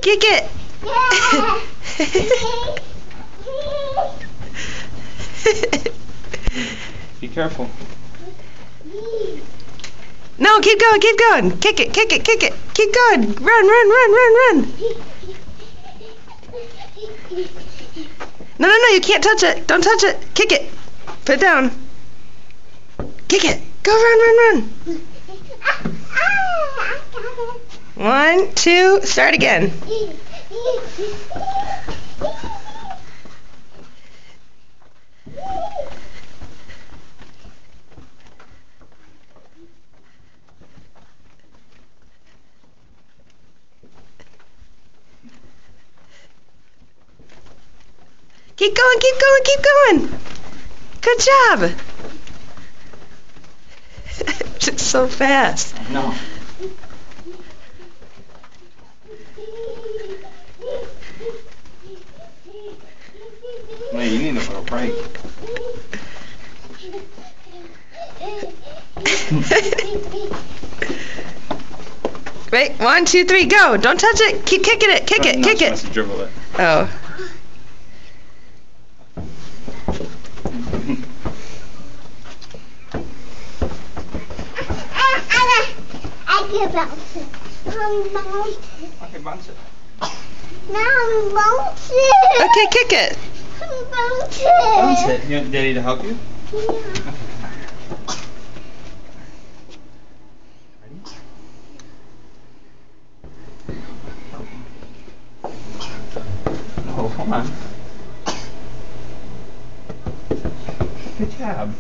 Kick it. Be careful. No, keep going, keep going. Kick it, kick it, kick it. Keep going. Run, run, run, run, run. No, no, no, you can't touch it. Don't touch it. Kick it. Put it down. Kick it. Go run, run, run. 1, 2, start again. Keep going, keep going, keep going. Good job. It's so fast. No. Man, you need to put a break. Wait, 1, 2, 3, go. Don't touch it. Keep kicking it. Kick it, kick it. To dribble it. Oh. I can bounce it. Bounce it. Okay, bounce it. Now bounce it. Okay, kick it. Bounce it. Bounce it. You want Daddy to help you? Yeah. Oh, hold on. Good job.